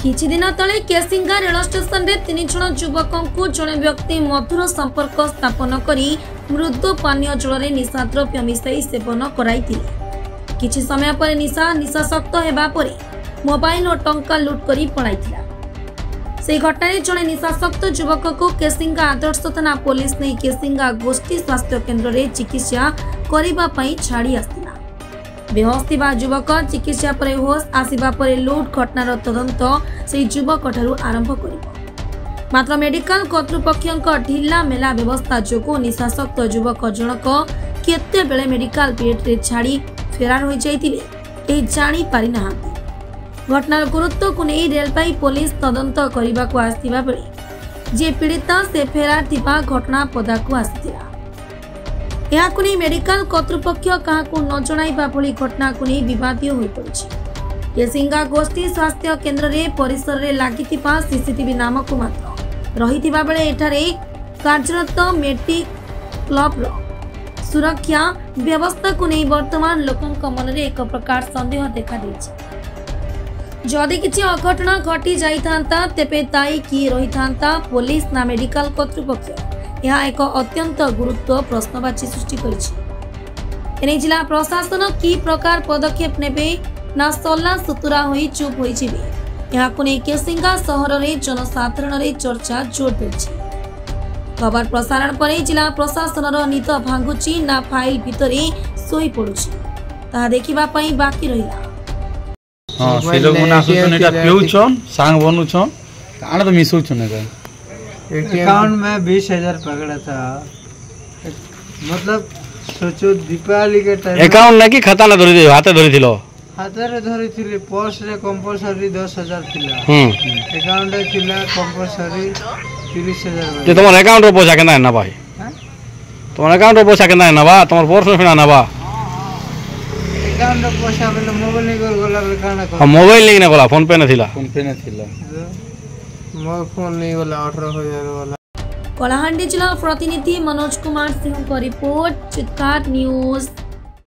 किछि दिन तले केसिंगा रेल स्टेशन रे 3 जण युवकों को जड़े व्यक्ति मधुर संपर्क स्थापन करी मृदु पानीय जल रे निशाद्रव्य मिसाई सेवन कराइथिले। किछि समय पर निशाशक्त हेबा परे मोबाइल और टंका लूट करी पळाइथिला। से घटना जड़े निशाशक्त युवक को केसिंगा आदर्श थाना पुलिस नहीं केसिंगा गोष्ठी स्वास्थ्य केन्द्र रे चिकित्सा करिबा पई छाड़ी आस्तिला। बेहोश थिबा युवक चिकित्सा पर होश आसिबा पर लूट घटनार तदंत से युवक ठारू आरंभ करिबो। मात्र मेडिकल कर्तृपक्षक ढिला मेला व्यवस्था जोगु निशाशक्त युवक जनक केते बेले मेडिकल बेड रे छाड़ी फेरार होई जाइतिले ए जानी पारि नाहांती। घटनार गुरुत्व को नहीं रेलपाई पुलिस तदंत करने को आसथिबा बेले जे पीड़िता से फेरार थिबा घटना पदा को आसिथिला। याकु नहीं मेडिकल कर्तृपक्ष काहाकु न जणाइबा भली घटना को नहीं विवादीय होई पड़िछि। केसिंगा गोष्ठी स्वास्थ्य केन्द्र रे परिसर रे लागिथिबा सीसीटीवी नामक मात्र रहिथिबा बेले एठारे कार्यरत मेडिक क्लब रो सुरक्षा व्यवस्था को नहीं वर्तमान लोकंक मन रे एक प्रकार संदेह देखा दैछि। जदि किछि अघटना घटी जाइथांता तेबे दायी किए रहिथांता पुलिस ना मेडिकल कर्तृपक्ष यह एक अत्यंत गुरुत्व प्रश्नवाची सृष्टि करिछि। एने जिला प्रशासन की प्रकार पदक्षेप नेबे ना सल्ला सुतुरा होई चुप होई जिबे यहाकु नै केसिंगा सहर रे जनसाधारण रे चर्चा जोर देछि। खबर प्रसारण परे जिला प्रशासन रो नीत भांगुची ना फाइल भितरे सोई पडुछि ता देखिबा पई बाकी रहिला। हां से लोग मना सोचन एटा पिउछन सांग बनुछन काना तो मिसुछन एटा अकाउंट में 20,000 पकड़ा था। मतलब सोचो दीपावली के टाइम अकाउंट ना कि खाता ना धरि हाथे धरि थिलो हाथे रे धरि थिले पर्स रे कंपलसरी 10,000 थिला अकाउंट रे थिला कंपलसरी 30,000 जे तमर अकाउंट रो पैसा केना ना भाई तमर अकाउंट रो पैसा केना ना बा तमर पर्स में ना बा अकाउंट रो पैसा बेले मोबाइल नहीं कर गला बेले काना कर मोबाइल नहीं ना गला फोन पे ना थिला मोर फोन नहीं गला 18,000 वाला। कलाहांडी जिला प्रतिनिधि मनोज कुमार सिंह को रिपोर्ट चित्कार न्यूज।